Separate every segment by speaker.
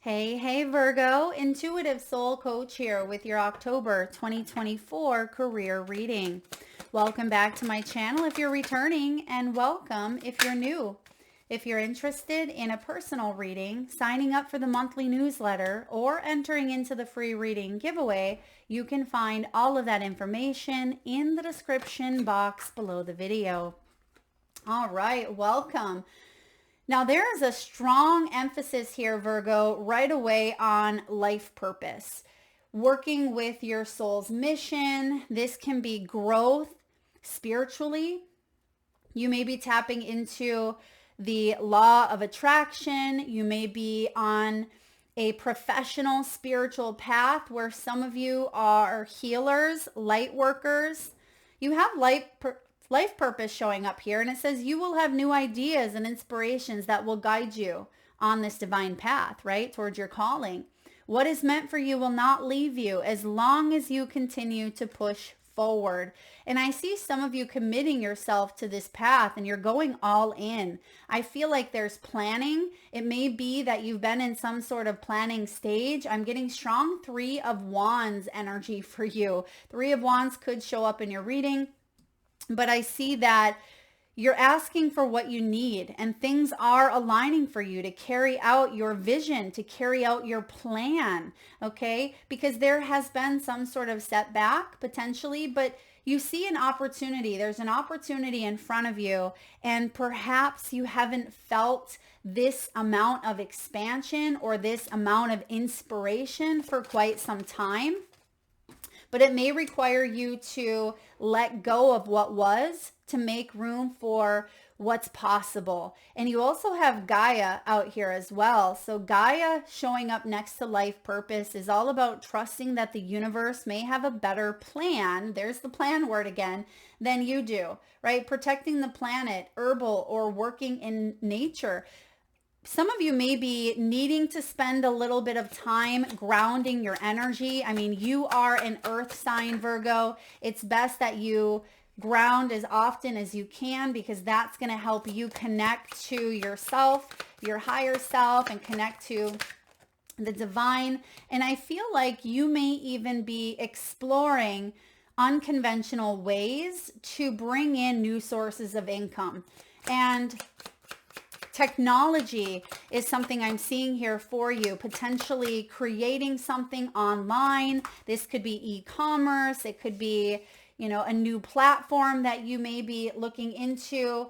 Speaker 1: Hey, Virgo, Intuitive Soul Coach here with your October 2024 career reading. Welcome back to my channel if you're returning, and welcome if you're new. If you're interested in a personal reading, signing up for the monthly newsletter, or entering into the free reading giveaway, you can find all of that information in the description box below the video. All right, welcome. Now, there is a strong emphasis here, Virgo, right away on life purpose. Working with your soul's mission. This can be growth spiritually. You may be tapping into the law of attraction. You may be on a professional spiritual path where some of you are healers, light workers. You have life purpose showing up here, and it says you will have new ideas and inspirations that will guide you on this divine path, right, towards your calling. What is meant for you will not leave you as long as you continue to push forward. And I see some of you committing yourself to this path and you're going all in. I feel like there's planning. It may be that you've been in some sort of planning stage. I'm getting strong 3 of Wands energy for you. 3 of Wands could show up in your reading. But I see that you're asking for what you need and things are aligning for you to carry out your vision, to carry out your plan, okay? Because there has been some sort of setback potentially, but you see an opportunity. There's an opportunity in front of you, and perhaps you haven't felt this amount of expansion or this amount of inspiration for quite some time. But it may require you to let go of what was to make room for what's possible. And you also have Gaia out here as well. So Gaia showing up next to life purpose is all about trusting that the universe may have a better plan. There's the plan word again, than you do, right? Protecting the planet, herbal, or working in nature. Some of you may be needing to spend a little bit of time grounding your energy. I mean, you are an earth sign, Virgo. It's best that you ground as often as you can because that's going to help you connect to yourself, your higher self, and connect to the divine. And I feel like you may even be exploring unconventional ways to bring in new sources of income. And technology is something I'm seeing here for you, potentially creating something online. This could be e-commerce. It could be, a new platform that you may be looking into.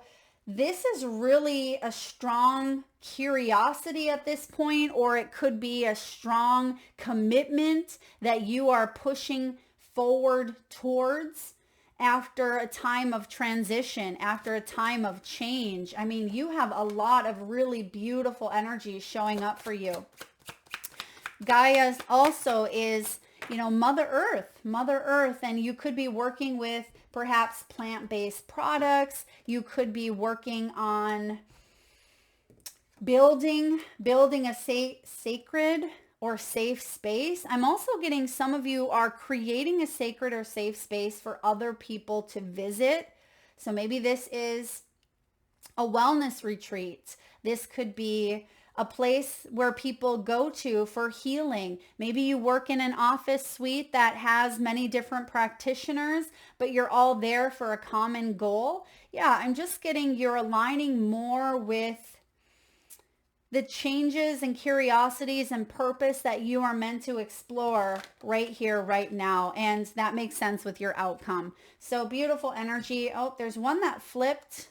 Speaker 1: This is really a strong curiosity at this point, or it could be a strong commitment that you are pushing forward towards after a time of transition, after a time of change. I mean, you have a lot of really beautiful energy showing up for you. Gaia also is, Mother Earth, and you could be working with perhaps plant-based products. You could be working on building a sacred or safe space. I'm also getting some of you are creating a sacred or safe space for other people to visit. So maybe this is a wellness retreat. This could be a place where people go to for healing. Maybe you work in an office suite that has many different practitioners, but you're all there for a common goal. Yeah, I'm just getting you're aligning more with the changes and curiosities and purpose that you are meant to explore right here, right now. And that makes sense with your outcome. So beautiful energy. Oh, there's one that flipped.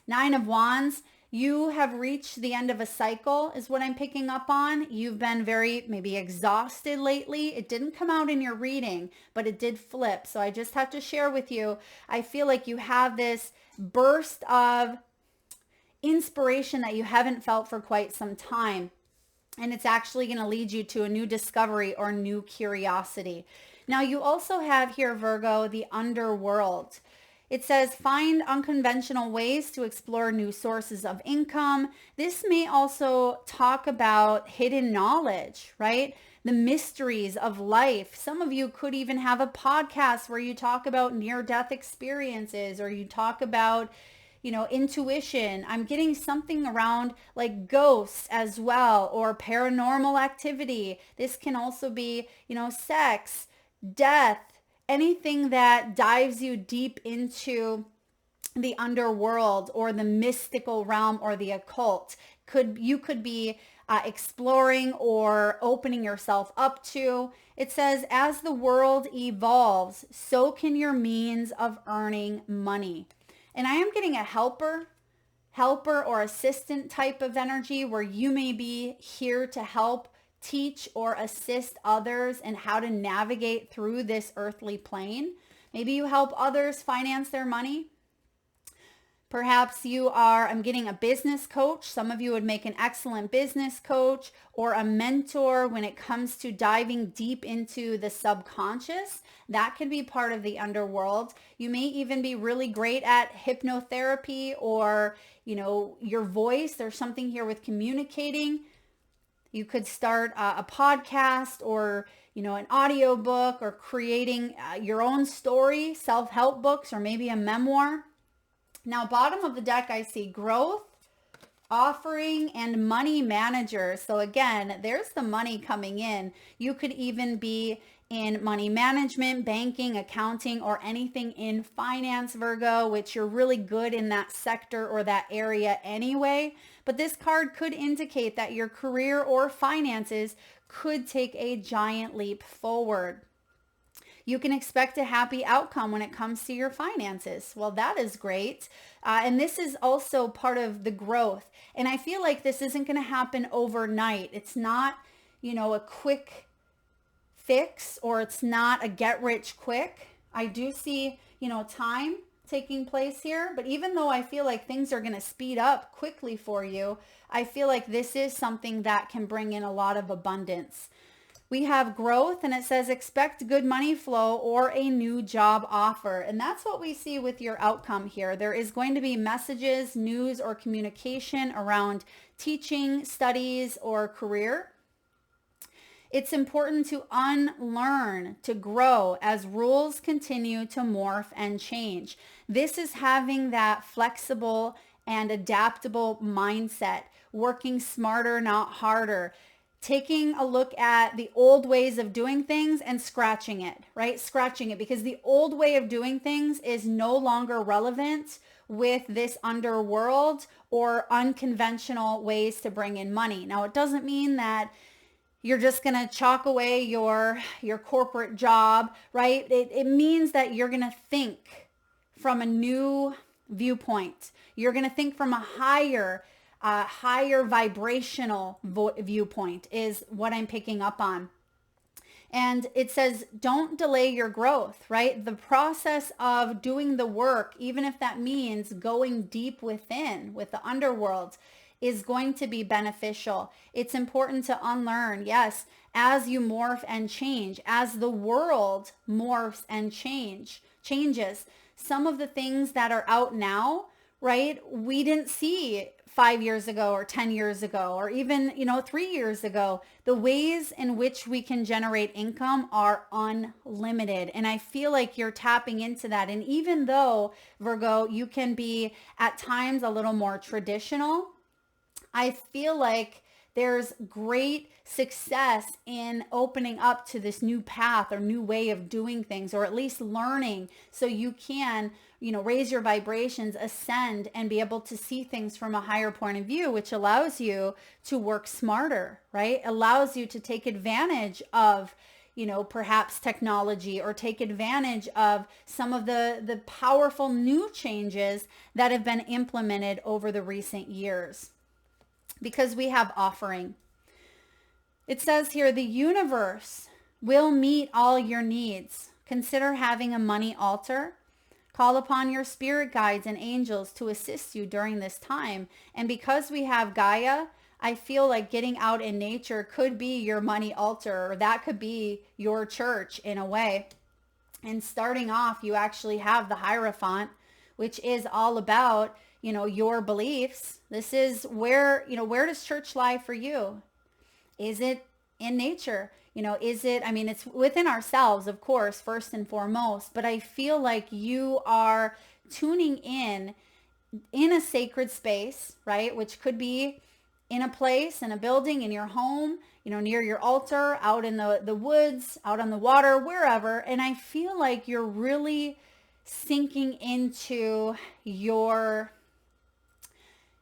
Speaker 1: 9 of Wands. You have reached the end of a cycle is what I'm picking up on. You've been very maybe exhausted lately. It didn't come out in your reading, but it did flip. So I just have to share with you. I feel like you have this burst of inspiration that you haven't felt for quite some time. And it's actually going to lead you to a new discovery or new curiosity. Now you also have here, Virgo, the underworld. It says, find unconventional ways to explore new sources of income. This may also talk about hidden knowledge, right? The mysteries of life. Some of you could even have a podcast where you talk about near-death experiences, or you talk about, intuition. I'm getting something around like ghosts as well, or paranormal activity. This can also be, sex, death, anything that dives you deep into the underworld or the mystical realm or the occult. You could be exploring or opening yourself up to. It says, as the world evolves, so can your means of earning money. And I am getting a helper or assistant type of energy, where you may be here to help teach or assist others in how to navigate through this earthly plane. Maybe you help others finance their money. Perhaps I'm getting a business coach. Some of you would make an excellent business coach, or a mentor when it comes to diving deep into the subconscious. That could be part of the underworld. You may even be really great at hypnotherapy, or, your voice. There's something here with communicating. You could start a podcast, or, an audio book, or creating your own story, self-help books, or maybe a memoir. Now, bottom of the deck, I see growth, offering, and money manager. So again, there's the money coming in. You could even be in money management, banking, accounting, or anything in finance, Virgo, which you're really good in that sector or that area anyway. But this card could indicate that your career or finances could take a giant leap forward. You can expect a happy outcome when it comes to your finances. Well, that is great. And this is also part of the growth. And I feel like this isn't going to happen overnight. It's not, a quick fix, or it's not a get rich quick. I do see, time taking place here. But even though I feel like things are going to speed up quickly for you, I feel like this is something that can bring in a lot of abundance. We have growth, and it says expect good money flow or a new job offer. And that's what we see with your outcome here. There is going to be messages, news, or communication around teaching, studies, or career. It's important to unlearn, to grow as rules continue to morph and change. This is having that flexible and adaptable mindset, working smarter, not harder. Taking a look at the old ways of doing things and scratching it, right? Scratching it, because the old way of doing things is no longer relevant with this underworld or unconventional ways to bring in money. Now, it doesn't mean that you're just going to chalk away your corporate job, right? It means that you're going to think from a new viewpoint. You're going to think from a higher vibrational viewpoint is what I'm picking up on. And it says, don't delay your growth, right? The process of doing the work, even if that means going deep within with the underworld, is going to be beneficial. It's important to unlearn. Yes, as you morph and change, as the world morphs and changes, some of the things that are out now, right, we didn't see 5 years ago or 10 years ago, or even, 3 years ago. The ways in which we can generate income are unlimited. And I feel like you're tapping into that. And even though, Virgo, you can be at times a little more traditional, I feel like there's great success in opening up to this new path or new way of doing things, or at least learning, so you can, raise your vibrations, ascend, and be able to see things from a higher point of view, which allows you to work smarter, right? Allows you to take advantage of, perhaps technology, or take advantage of some of the powerful new changes that have been implemented over the recent years. Because we have offering. It says here, the universe will meet all your needs. Consider having a money altar. Call upon your spirit guides and angels to assist you during this time. And because we have Gaia, I feel like getting out in nature could be your money altar, or that could be your church in a way. And starting off, you actually have the Hierophant, which is all about your beliefs. This is where does church lie for you? Is it in nature? Is it, it's within ourselves, of course, first and foremost, but I feel like you are tuning in in a sacred space, right? Which could be in a place, in a building, in your home, near your altar, out in the woods, out on the water, wherever. And I feel like you're really sinking into your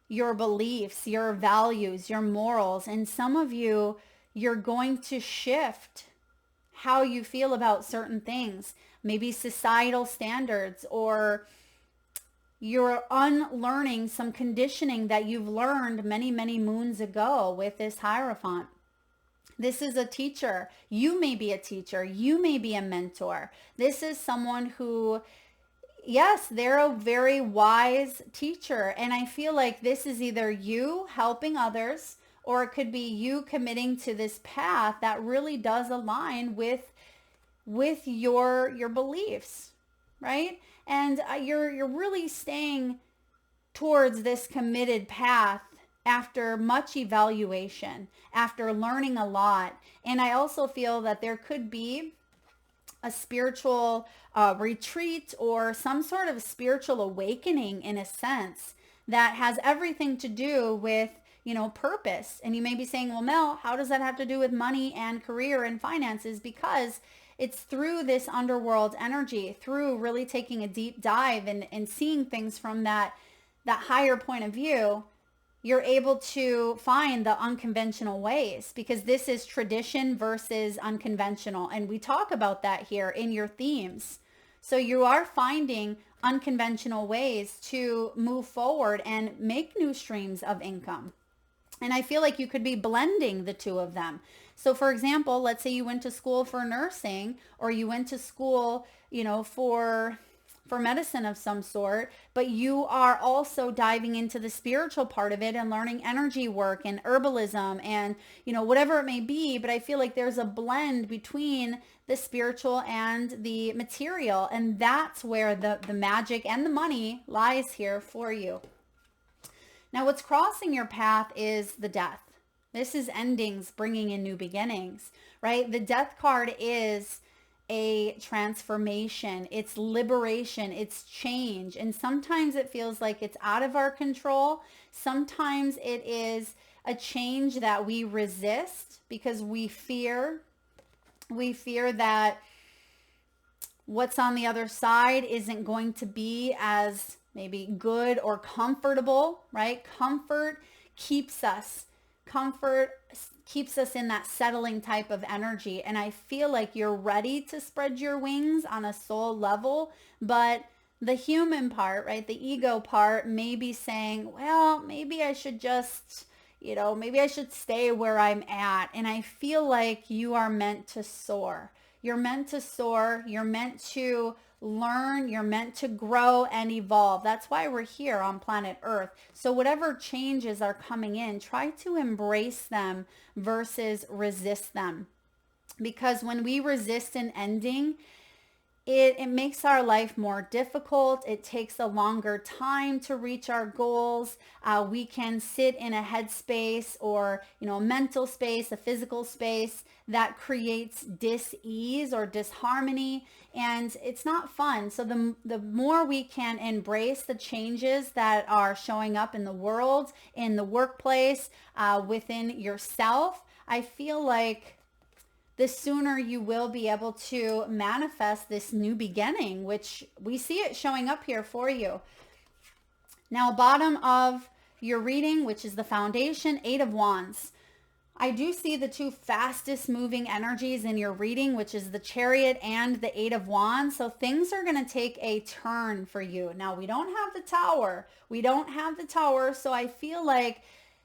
Speaker 1: beliefs, your values, your morals. And some of you, you're going to shift how you feel about certain things, maybe societal standards, or you're unlearning some conditioning that you've learned many, many moons ago with this Hierophant. This is a teacher. You may be a teacher. You may be a mentor. This is someone who, yes, they're a very wise teacher. And I feel like this is either you helping others, or it could be you committing to this path that really does align with your beliefs, right? And you're really staying towards this committed path after much evaluation, after learning a lot. And I also feel that there could be a spiritual retreat or some sort of spiritual awakening, in a sense, that has everything to do with purpose. And you may be saying, well, Mel, how does that have to do with money and career and finances? Because it's through this underworld energy, through really taking a deep dive and seeing things from that higher point of view, you're able to find the unconventional ways, because this is tradition versus unconventional. And we talk about that here in your themes. So you are finding unconventional ways to move forward and make new streams of income. And I feel like you could be blending the two of them. So for example, let's say you went to school for nursing, or you went to school, for medicine of some sort, but you are also diving into the spiritual part of it and learning energy work and herbalism and, whatever it may be. But I feel like there's a blend between the spiritual and the material. And that's where the magic and the money lies here for you. Now, what's crossing your path is the death. This is endings bringing in new beginnings, right? The death card is a transformation, it's liberation, it's change. And sometimes it feels like it's out of our control. Sometimes it is a change that we resist because we fear that what's on the other side isn't going to be as maybe good or comfortable, right? Comfort keeps us in that settling type of energy. And I feel like you're ready to spread your wings on a soul level, but the human part, right, the ego part may be saying, well, maybe I should just, maybe I should stay where I'm at. And I feel like you are meant to soar. You're meant to soar. You're meant to learn. You're meant to grow and evolve. That's why we're here on planet Earth. So whatever changes are coming in, try to embrace them versus resist them. Because when we resist an ending, it makes our life more difficult. It takes a longer time to reach our goals. We can sit in a headspace or, a mental space, a physical space that creates dis-ease or disharmony, and it's not fun. So the more we can embrace the changes that are showing up in the world, in the workplace, within yourself, I feel like the sooner you will be able to manifest this new beginning, which we see it showing up here for you. Now, bottom of your reading, which is the foundation, 8 of Wands. I do see the two fastest moving energies in your reading, which is the Chariot and the 8 of Wands. So things are going to take a turn for you. Now, we don't have the Tower. So I feel like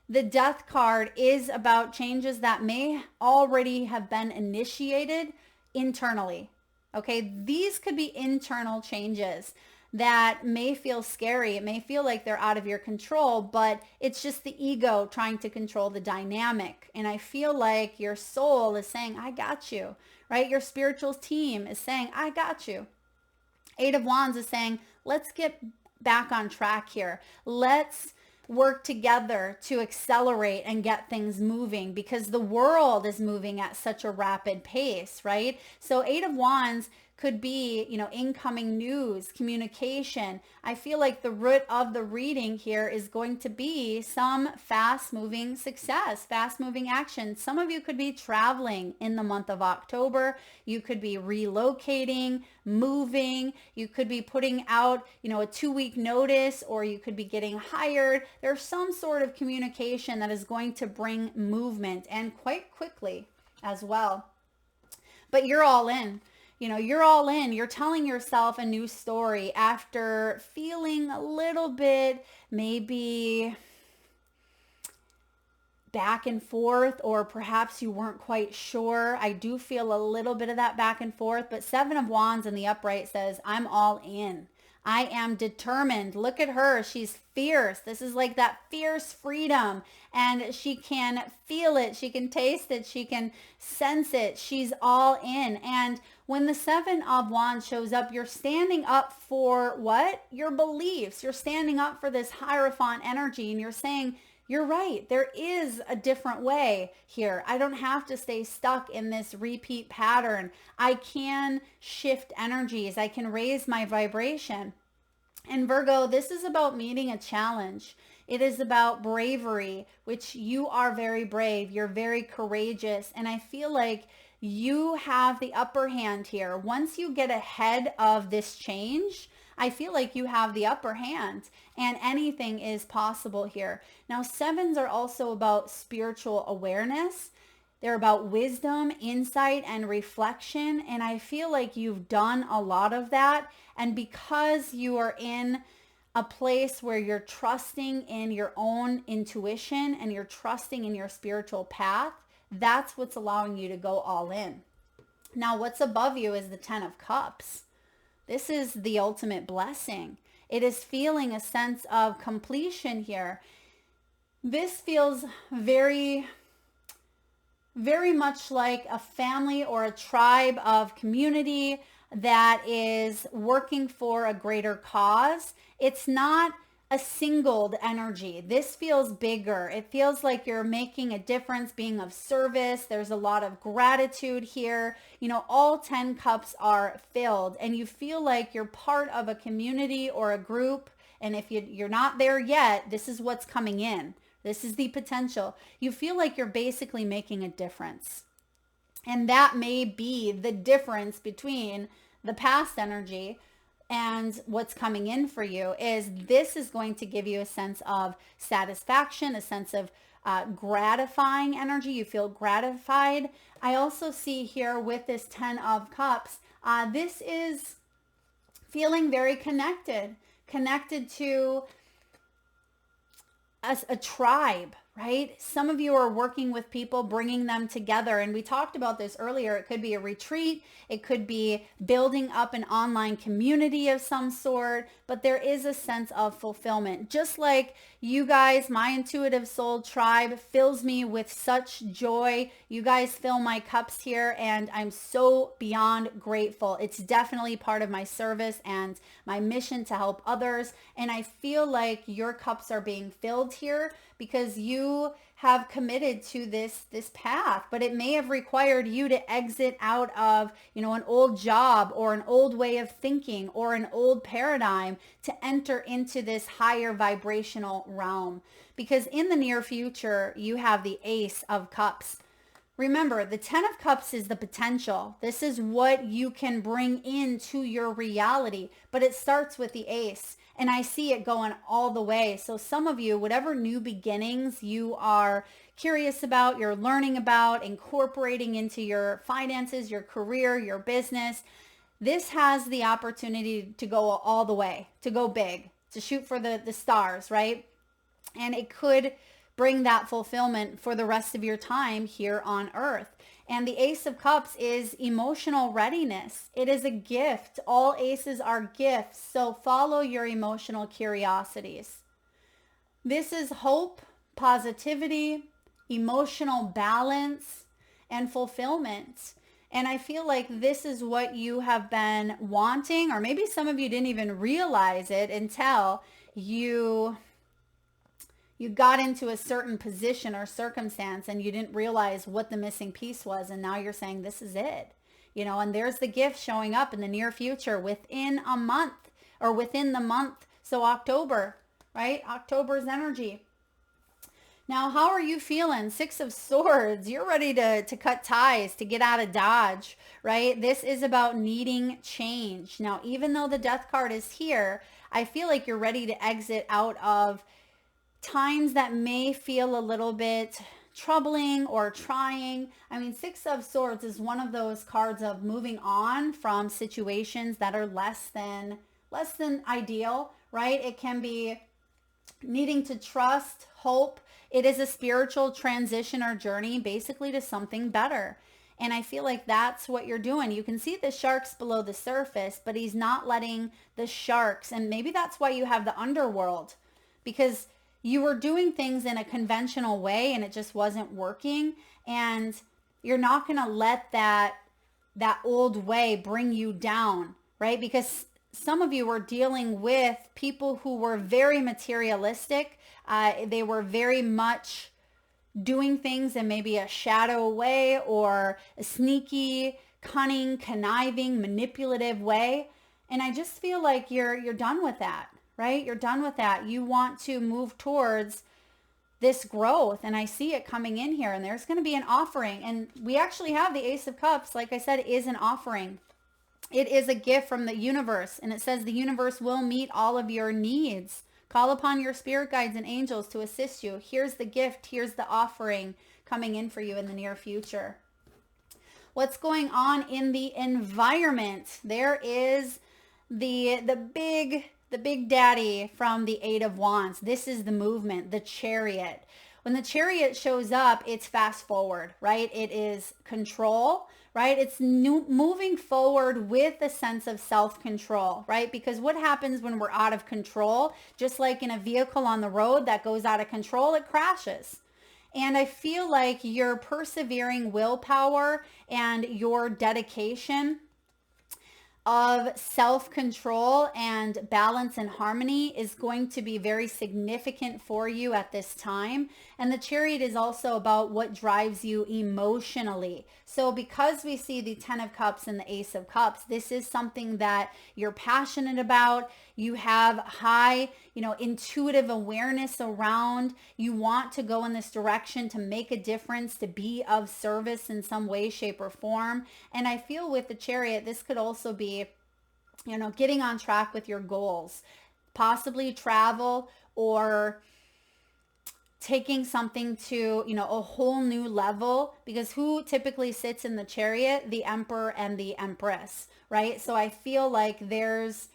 Speaker 1: the Death card is about changes that may already have been initiated internally. Okay, these could be internal changes that may feel scary. It may feel like they're out of your control, but it's just the ego trying to control the dynamic. And I feel like your soul is saying, I got you, right? Your spiritual team is saying, I got you. 8 of Wands is saying, let's get back on track here. Let's work together to accelerate and get things moving, because the world is moving at such a rapid pace, right? So 8 of Wands could be, incoming news, communication. I feel like the root of the reading here is going to be some fast moving success, fast moving action. Some of you could be traveling in the month of October. You could be relocating, moving. You could be putting out, a 2-week notice, or you could be getting hired. There's some sort of communication that is going to bring movement, and quite quickly as well. But you're all in. You're all in. You're telling yourself a new story after feeling a little bit maybe back and forth, or perhaps you weren't quite sure. I do feel a little bit of that back and forth, but 7 of Wands in the upright says, I'm all in. I am determined. Look at her. She's fierce. This is like that fierce freedom, and she can feel it. She can taste it. She can sense it. She's all in. And when the 7 of Wands shows up, you're standing up for what? Your beliefs. You're standing up for this Hierophant energy, and you're saying, you're right. There is a different way here. I don't have to stay stuck in this repeat pattern. I can shift energies. I can raise my vibration. And Virgo, this is about meeting a challenge. It is about bravery, which you are very brave. You're very courageous. And I feel like you have the upper hand here. Once you get ahead of this change, I feel like you have the upper hand, and anything is possible here. Now, 7s are also about spiritual awareness. They're about wisdom, insight, and reflection. And I feel like you've done a lot of that. And because you are in a place where you're trusting in your own intuition and you're trusting in your spiritual path, that's what's allowing you to go all in. Now, what's above you is the 10 of Cups. This is the ultimate blessing. It is feeling a sense of completion here. This feels very, very much like a family or a tribe of community that is working for a greater cause. It's not a singled energy. This feels bigger. It feels like you're making a difference, being of service. There's a lot of gratitude here. All 10 cups are filled, and you feel like you're part of a community or a group. And if you're not there yet, this is what's coming in. This is the potential. You feel like you're basically making a difference. And that may be the difference between the past energy and what's coming in for you. Is this is going to give you a sense of satisfaction, a sense of gratifying energy. You feel gratified. I also see here with this 10 of Cups, this is feeling very connected to a tribe, right? Some of you are working with people, bringing them together. And we talked about this earlier. It could be a retreat. It could be building up an online community of some sort, but there is a sense of fulfillment. Just like you guys, my intuitive soul tribe fills me with such joy. You guys fill my cups here, and I'm so beyond grateful. It's definitely part of my service and my mission to help others. And I feel like your cups are being filled here because you have committed to this path, but it may have required you to exit out of, an old job or an old way of thinking or an old paradigm to enter into this higher vibrational realm. Because in the near future, you have the Ace of Cups. Remember, the 10 of Cups is the potential. This is what you can bring into your reality, but it starts with the Ace. And I see it going all the way. So some of you, whatever new beginnings you are curious about, you're learning about, incorporating into your finances, your career, your business, this has the opportunity to go all the way, to go big, to shoot for the stars, right? And it could bring that fulfillment for the rest of your time here on earth. And the Ace of Cups is emotional readiness. It is a gift. All aces are gifts. So follow your emotional curiosities. This is hope, positivity, emotional balance, and fulfillment. And I feel like this is what you have been wanting, or maybe some of you didn't even realize it until you got into a certain position or circumstance and you didn't realize what the missing piece was. And now you're saying, this is it. and there's the gift showing up in the near future within a month or within the month. So October, right? October's energy. Now, how are you feeling? Six of Swords. You're ready to cut ties, to get out of Dodge, right? This is about needing change. Now, even though the Death card is here, I feel like you're ready to exit out of times that may feel a little bit troubling or trying. I mean, Six of Swords is one of those cards of moving on from situations that are less than ideal, right? It can be needing to trust, hope. It is a spiritual transition or journey basically to something better. And I feel like that's what you're doing. You can see the sharks below the surface, but he's not letting the sharks. And maybe that's why you have the underworld, because you were doing things in a conventional way and it just wasn't working. And you're not going to let that old way bring you down, right? Because some of you were dealing with people who were very materialistic. They were very much doing things in maybe a shadow way or a sneaky, cunning, conniving, manipulative way. And I just feel like you're done with that, right? You're done with that. You want to move towards this growth, and I see it coming in here, and there's going to be an offering. And we actually have the Ace of Cups, like I said, is an offering. It is a gift from the universe, and it says the universe will meet all of your needs. Call upon your spirit guides and angels to assist you. Here's the gift. Here's the offering coming in for you in the near future. What's going on in the environment? There is the big daddy from the Eight of Wands. This is the movement, the Chariot. When the Chariot shows up, it's fast forward, right? It is control, right? It's moving forward with a sense of self-control, right? Because what happens when we're out of control, just like in a vehicle on the road that goes out of control, it crashes. And I feel like your persevering willpower and your dedication of self-control and balance and harmony is going to be very significant for you at this time. And the Chariot is also about what drives you emotionally. So because we see the Ten of Cups and the Ace of Cups, this is something that you're passionate about. You have high, intuitive awareness around. You want to go in this direction to make a difference, to be of service in some way, shape, or form. And I feel with the Chariot, this could also be, getting on track with your goals, possibly travel or taking something to, a whole new level, because who typically sits in the Chariot? The Emperor and the Empress, right? So I feel like there's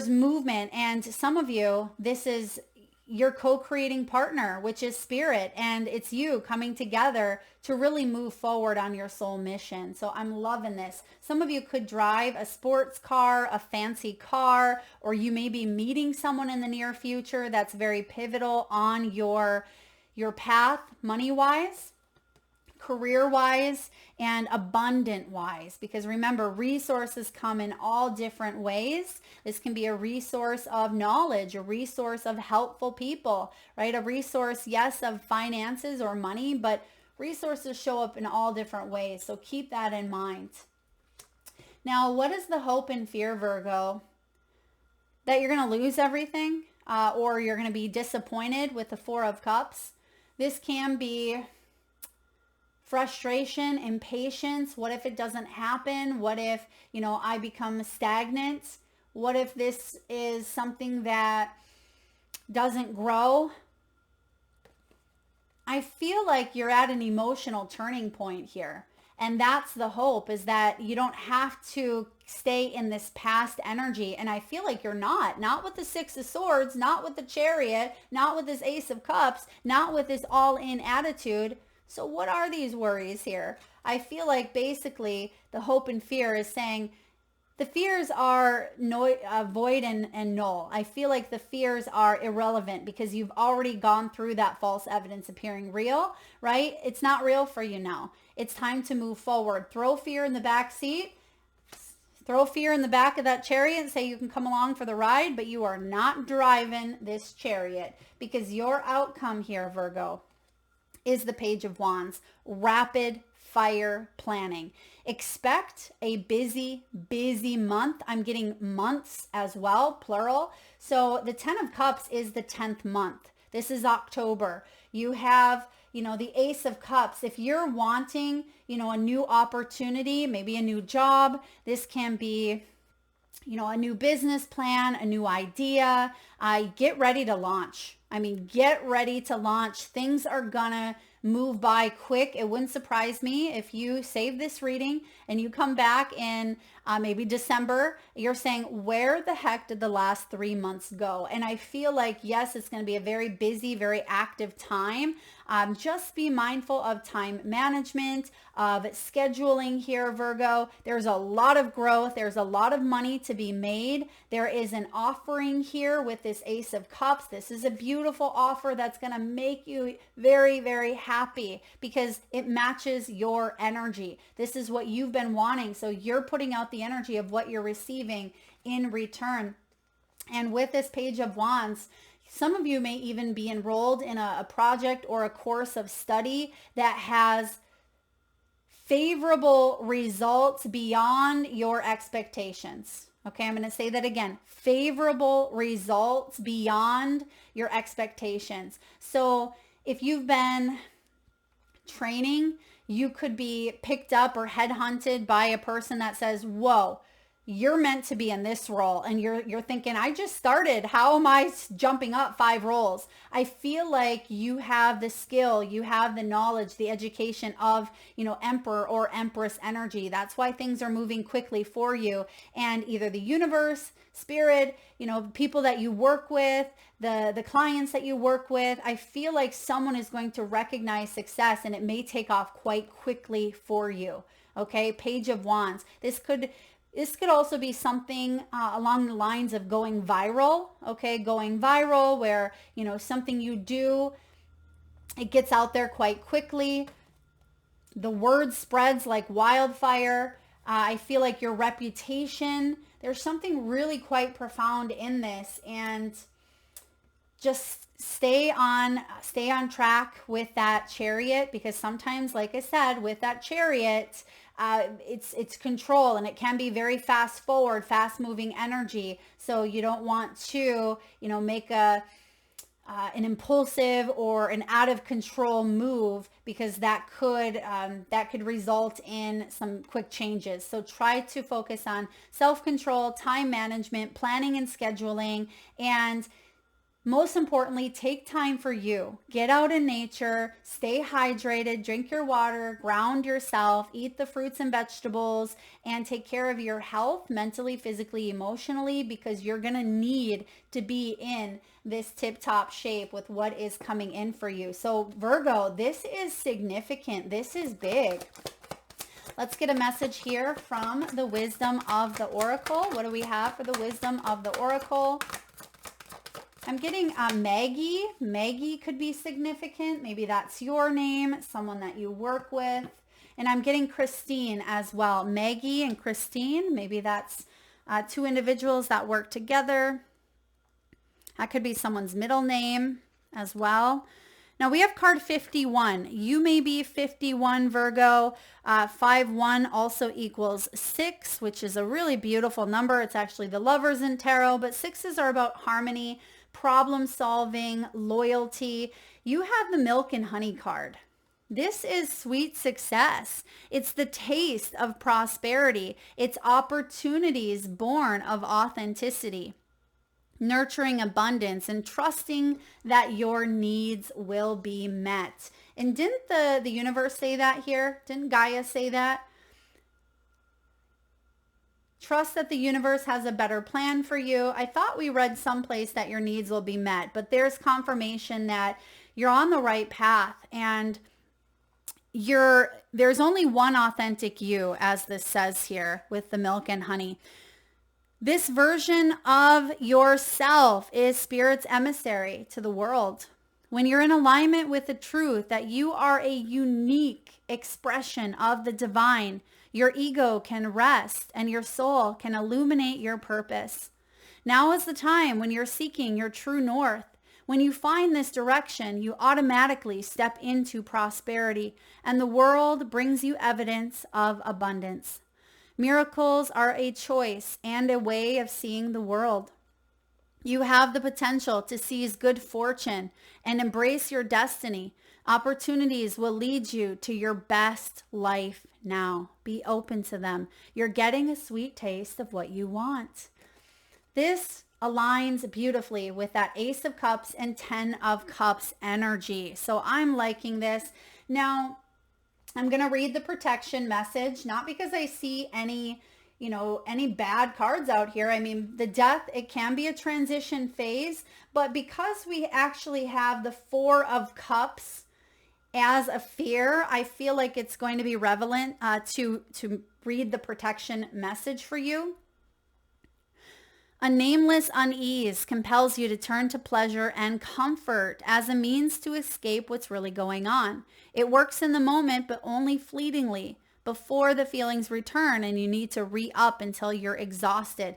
Speaker 1: movement, and some of you, this is your co-creating partner, which is spirit, and it's you coming together to really move forward on your soul mission. So I'm loving this. Some of you could drive a sports car, a fancy car, or you may be meeting someone in the near future that's very pivotal on your path, money-wise, career-wise, and abundant-wise. Because remember, resources come in all different ways. This can be a resource of knowledge, a resource of helpful people, right? A resource, yes, of finances or money, but resources show up in all different ways. So keep that in mind. Now, what is the hope and fear, Virgo? That you're going to lose everything, or you're going to be disappointed with the Four of Cups. This can be frustration, impatience. What if it doesn't happen? What if, I become stagnant? What if this is something that doesn't grow? I feel like you're at an emotional turning point here. And that's the hope, is that you don't have to stay in this past energy. And I feel like you're not with the Six of Swords, not with the Chariot, not with this Ace of Cups, not with this all-in attitude. So what are these worries here? I feel like basically the hope and fear is saying the fears are void and null. I feel like the fears are irrelevant because you've already gone through that false evidence appearing real, right? It's not real for you now. It's time to move forward. Throw fear in the back seat. Throw fear in the back of that Chariot and say you can come along for the ride, but you are not driving this Chariot, because your outcome here, Virgo, is the Page of Wands, rapid fire planning. Expect a busy, busy month. I'm getting months as well, plural. So the 10 of Cups is the 10th month. This is October. You have, the Ace of Cups. If you're wanting, a new opportunity, maybe a new job, this can be, a new business plan, a new idea. Get ready to launch. Get ready to launch. Things are gonna move by quick. It wouldn't surprise me if you save this reading and you come back in maybe December, you're saying, where the heck did the last 3 months go? And I feel like, yes, it's going to be a very busy, very active time. Just be mindful of time management, of scheduling here, Virgo. There's a lot of growth. There's a lot of money to be made. There is an offering here with this Ace of Cups. This is a beautiful offer that's going to make you very, very happy because it matches your energy. This is what you've been wanting. So you're putting out the energy of what you're receiving in return. And with this Page of Wands, some of you may even be enrolled in a project or a course of study that has favorable results beyond your expectations. Okay, I'm going to say that again. Favorable results beyond your expectations. So if you've been training, you could be picked up or headhunted by a person that says, whoa, you're meant to be in this role. And you're thinking, I just started. How am I jumping up 5 roles? I feel like you have the skill, you have the knowledge, the education of, Emperor or Empress energy. That's why things are moving quickly for you. And either the universe, spirit, people that you work with, the clients that you work with, I feel like someone is going to recognize success and it may take off quite quickly for you. Okay, Page of Wands. This could also be something along the lines of going viral, okay? Going viral where, something you do, it gets out there quite quickly. The word spreads like wildfire. I feel like your reputation, there's something really quite profound in this, and just stay on track with that Chariot, because sometimes, like I said, with that Chariot, it's control, and it can be very fast forward, fast moving energy. So you don't want to, make an impulsive or an out of control move, because that could result in some quick changes. So try to focus on self-control, time management, planning and scheduling, and most importantly, take time for you. Get out in nature, stay hydrated, drink your water, ground yourself, eat the fruits and vegetables, and take care of your health mentally, physically, emotionally, because you're going to need to be in this tip-top shape with what is coming in for you. So Virgo, this is significant. This is big. Let's get a message here from the Wisdom of the Oracle. What do we have for the Wisdom of the Oracle? I'm getting Maggie. Maggie could be significant. Maybe that's your name, someone that you work with. And I'm getting Christine as well. Maggie and Christine, maybe that's 2 individuals that work together. That could be someone's middle name as well. Now we have card 51. You may be 51, Virgo. 5-1 also equals 6, which is a really beautiful number. It's actually the Lovers in Tarot, but 6s are about harmony, problem solving, loyalty. You have the Milk and Honey card. This is sweet success. It's the taste of prosperity. It's opportunities born of authenticity, nurturing abundance, and trusting that your needs will be met. And didn't the universe say that here? Didn't Gaia say that? Trust that the universe has a better plan for you. I thought we read someplace that your needs will be met, but there's confirmation that you're on the right path, and there's only one authentic you, as this says here with the Milk and Honey. This version of yourself is Spirit's emissary to the world. When you're in alignment with the truth that you are a unique expression of the divine, your ego can rest and your soul can illuminate your purpose. Now is the time when you're seeking your true north, When you find this direction, you automatically step into prosperity, and the world brings you evidence of abundance. Miracles are a choice and a way of seeing the world. You have the potential to seize good fortune and embrace your destiny. Opportunities will lead you to your best life now. Be open to them. You're getting a sweet taste of what you want. This aligns beautifully with that Ace of Cups and 10 of Cups energy. So I'm liking this. Now, I'm going to read the protection message, not because I see any bad cards out here. I mean, the death, it can be a transition phase, but because we actually have the 4 of Cups as a fear, I feel like it's going to be relevant to read the protection message for you. A nameless unease compels you to turn to pleasure and comfort as a means to escape what's really going on. It works in the moment, but only fleetingly before the feelings return, and you need to re-up until you're exhausted.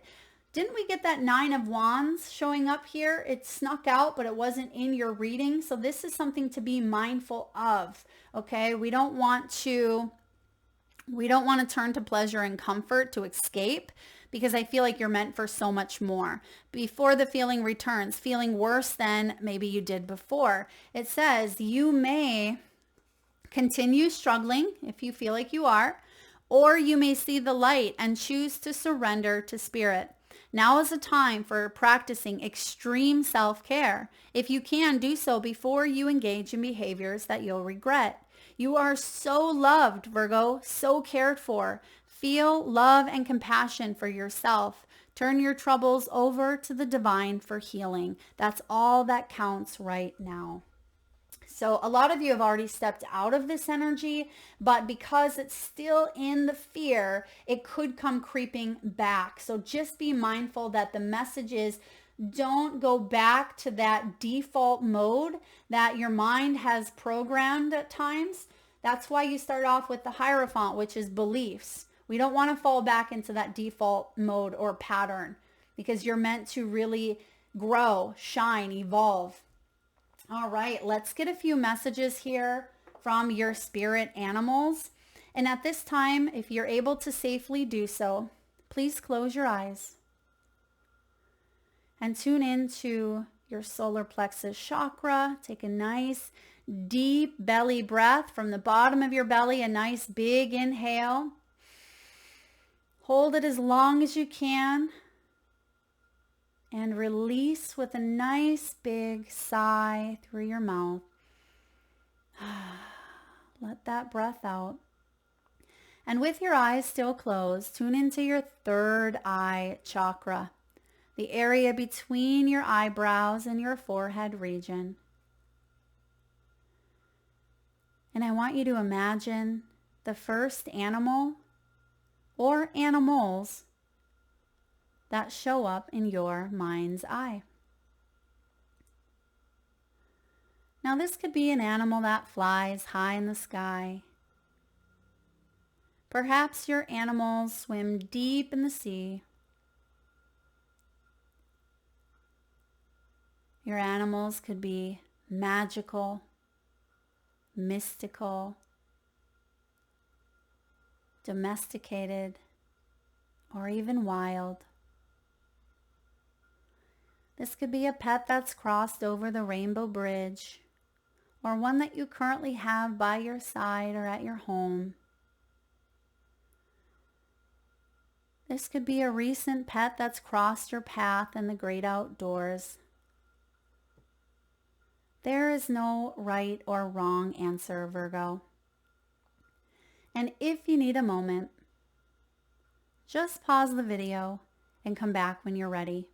Speaker 1: Didn't we get that 9 of Wands showing up here? It snuck out, but it wasn't in your reading. So this is something to be mindful of, okay? We don't want to turn to pleasure and comfort to escape, because I feel like you're meant for so much more. Before the feeling returns, feeling worse than maybe you did before. It says you may continue struggling if you feel like you are, or you may see the light and choose to surrender to spirit. Now is a time for practicing extreme self-care. If you can, do so before you engage in behaviors that you'll regret. You are so loved, Virgo, so cared for. Feel love and compassion for yourself. Turn your troubles over to the divine for healing. That's all that counts right now. So a lot of you have already stepped out of this energy, but because it's still in the fear, it could come creeping back. So just be mindful that the message is, don't go back to that default mode that your mind has programmed at times. That's why you start off with the Hierophant, which is beliefs. We don't want to fall back into that default mode or pattern, because you're meant to really grow, shine, evolve. All right, let's get a few messages here from your spirit animals. And at this time, if you're able to safely do so, please close your eyes and tune into your solar plexus chakra. Take a nice deep belly breath from the bottom of your belly, a nice big inhale. Hold it as long as you can and release with a nice big sigh through your mouth. Let that breath out. And with your eyes still closed, tune into your third eye chakra, the area between your eyebrows and your forehead region. And I want you to imagine the first animal or animals that show up in your mind's eye. Now this could be an animal that flies high in the sky. Perhaps your animals swim deep in the sea. Your animals could be magical, mystical, domesticated, or even wild. This could be a pet that's crossed over the rainbow bridge, or one that you currently have by your side or at your home. This could be a recent pet that's crossed your path in the great outdoors. There is no right or wrong answer, Virgo. And if you need a moment, just pause the video and come back when you're ready.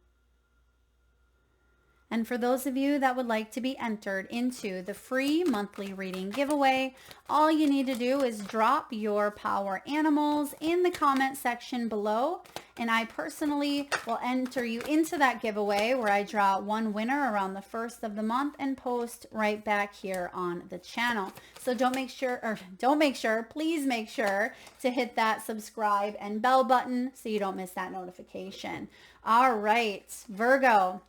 Speaker 1: And for those of you that would like to be entered into the free monthly reading giveaway, all you need to do is drop your power animals in the comment section below. And I personally will enter you into that giveaway, where I draw one winner around the first of the month and post right back here on the channel. So please make sure to hit that subscribe and bell button so you don't miss that notification. All right, Virgo.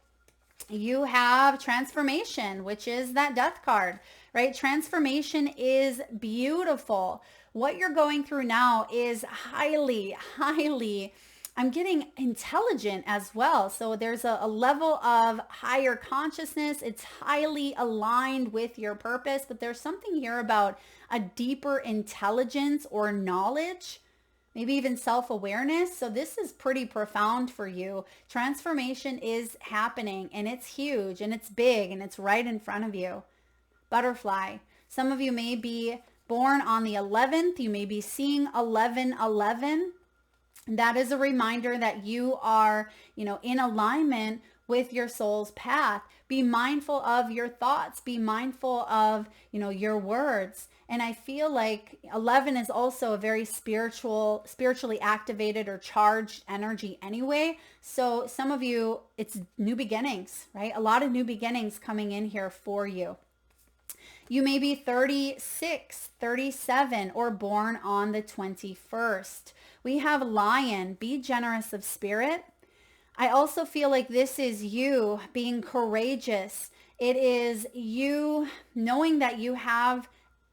Speaker 1: You have transformation, which is that death card, right? Transformation is beautiful. What you're going through now is highly, I'm getting intelligent as well. So there's a level of higher consciousness. It's highly aligned with your purpose, but there's something here about a deeper intelligence or knowledge, maybe even self-awareness. So this is pretty profound for you. Transformation is happening, and it's huge and it's big and it's right in front of you. Butterfly. Some of you may be born on the 11th. You may be seeing 1111. That is a reminder that you are, in alignment with your soul's path. Be mindful of your thoughts. Be mindful of, your words. And I feel like 11 is also a very spiritually activated or charged energy anyway. So some of you, it's new beginnings, right? A lot of new beginnings coming in here for you. You may be 36, 37, or born on the 21st. We have Lion. Be generous of spirit. I also feel like this is you being courageous. It is you knowing that you have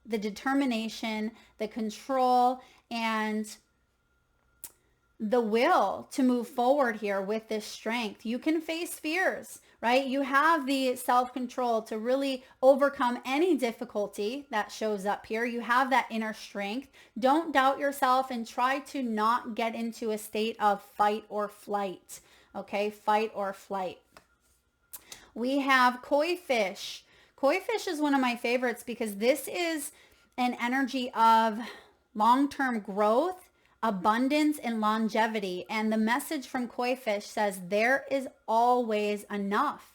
Speaker 1: the determination, the control, and the will to move forward here with this strength. You can face fears, right? You have the self-control to really overcome any difficulty that shows up here. You have that inner strength. Don't doubt yourself and try to not get into a state of fight or flight. Okay, fight or flight. We have koi fish. Koi fish is one of my favorites because this is an energy of long-term growth, abundance, and longevity. And the message from koi fish says there is always enough.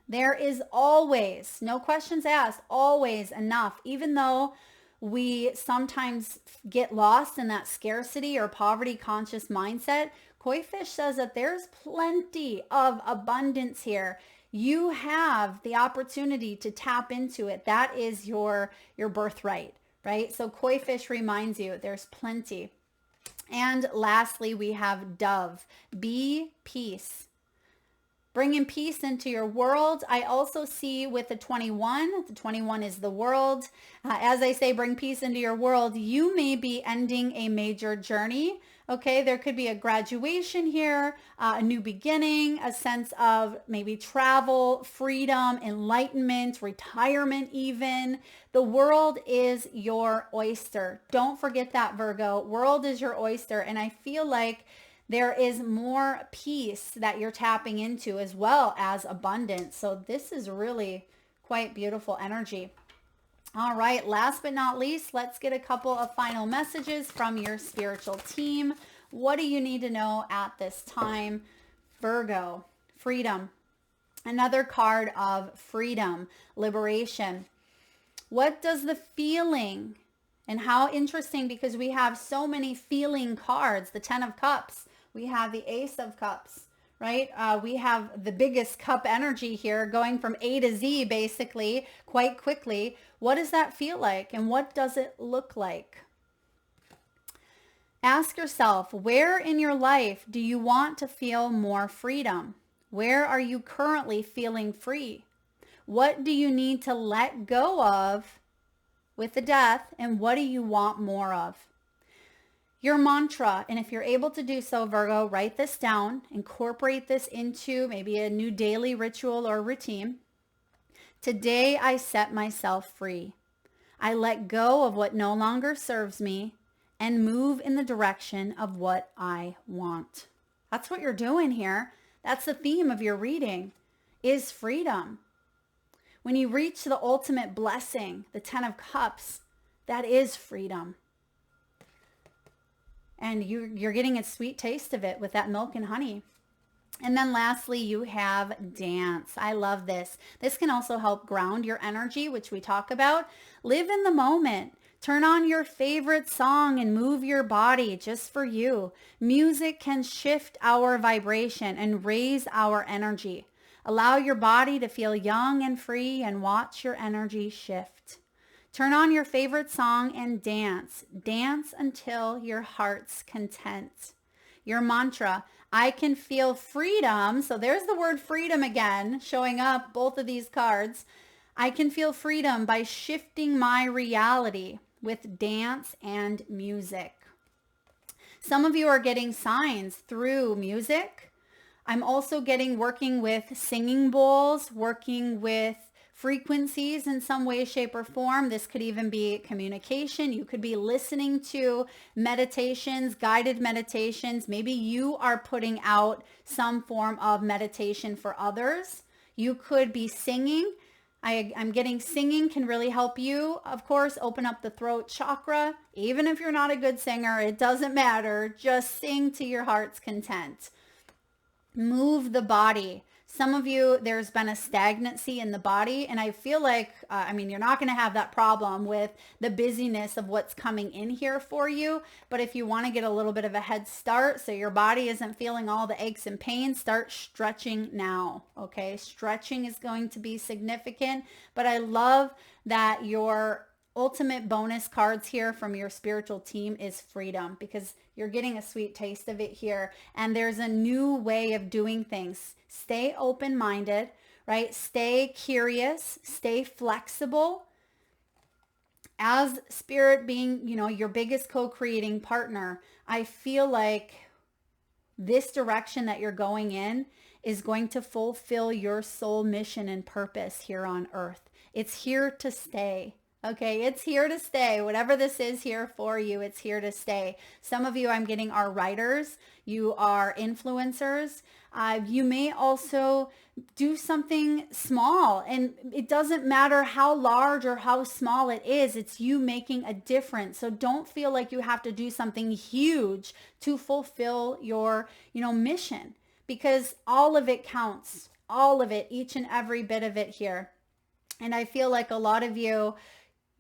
Speaker 1: There is always, no questions asked, always enough. Even though we sometimes get lost in that scarcity or poverty conscious mindset, koi fish says that there's plenty of abundance here. You have the opportunity to tap into it. That is your birthright, right? So koi fish reminds you there's plenty. And lastly, we have dove. Be peace. Bringing peace into your world. I also see with the 21 is the world. As I say, bring peace into your world. You may be ending a major journey. Okay, there could be a graduation here, a new beginning, a sense of maybe travel, freedom, enlightenment, retirement even. The world is your oyster. Don't forget that, Virgo. World is your oyster. And I feel like there is more peace that you're tapping into as well as abundance. So this is really quite beautiful energy. All right, last but not least, let's get a couple of final messages from your spiritual team. What do you need to know at this time? Virgo, freedom. Another card of freedom, liberation. What does the feeling, and how interesting because we have so many feeling cards, the 10 of Cups. We have the Ace of Cups, right? We have the biggest cup energy here going from A to Z basically quite quickly. What does that feel like and what does it look like? Ask yourself, where in your life do you want to feel more freedom? Where are you currently feeling free? What do you need to let go of with the death and what do you want more of? Your mantra, and if you're able to do so, Virgo, write this down, incorporate this into maybe a new daily ritual or routine. Today, I set myself free. I let go of what no longer serves me and move in the direction of what I want. That's what you're doing here. That's the theme of your reading, is freedom. When you reach the ultimate blessing, the 10 of Cups, that is freedom. And you're getting a sweet taste of it with that milk and honey. And then lastly, you have dance. I love this. This can also help ground your energy, which we talk about. Live in the moment. Turn on your favorite song and move your body just for you. Music can shift our vibration and raise our energy. Allow your body to feel young and free and watch your energy shift. Turn on your favorite song and dance. Dance until your heart's content. Your mantra, I can feel freedom. So there's the word freedom again, showing up both of these cards. I can feel freedom by shifting my reality with dance and music. Some of you are getting signs through music. I'm also working with singing bowls, working with frequencies in some way, shape, or form. This could even be communication. You could be listening to meditations, guided meditations. Maybe you are putting out some form of meditation for others. You could be singing. I'm getting singing can really help you, of course, open up the throat chakra. Even if you're not a good singer, it doesn't matter. Just sing to your heart's content. Move the body. Some of you, there's been a stagnancy in the body, and I feel like, you're not going to have that problem with the busyness of what's coming in here for you, but if you want to get a little bit of a head start so your body isn't feeling all the aches and pains, start stretching now, okay? Stretching is going to be significant, but I love that your ultimate bonus cards here from your spiritual team is freedom, because you're getting a sweet taste of it here. And there's a new way of doing things. Stay open-minded, right? Stay curious, stay flexible. As spirit being, your biggest co-creating partner, I feel like this direction that you're going in is going to fulfill your soul mission and purpose here on earth. It's here to stay. Okay, it's here to stay. Whatever this is here for you, it's here to stay. Some of you I'm getting are writers. You are influencers. You may also do something small, and it doesn't matter how large or how small it is. It's you making a difference. So don't feel like you have to do something huge to fulfill your, mission, because all of it counts. All of it, each and every bit of it here. And I feel like a lot of you,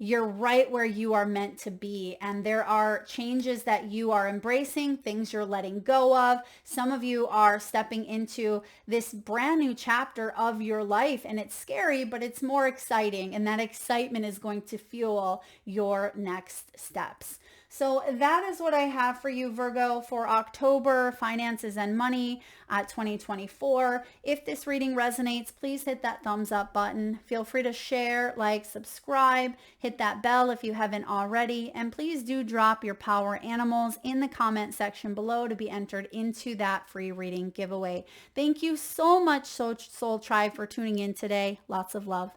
Speaker 1: you're right where you are meant to be. And there are changes that you are embracing, things you're letting go of. Some of you are stepping into this brand new chapter of your life, and it's scary, but it's more exciting. And that excitement is going to fuel your next steps. So that is what I have for you, Virgo, for October, finances and money 2024. If this reading resonates, please hit that thumbs up button. Feel free to share, like, subscribe, hit that bell if you haven't already. And please do drop your power animals in the comment section below to be entered into that free reading giveaway. Thank you so much, Soul Tribe, for tuning in today. Lots of love.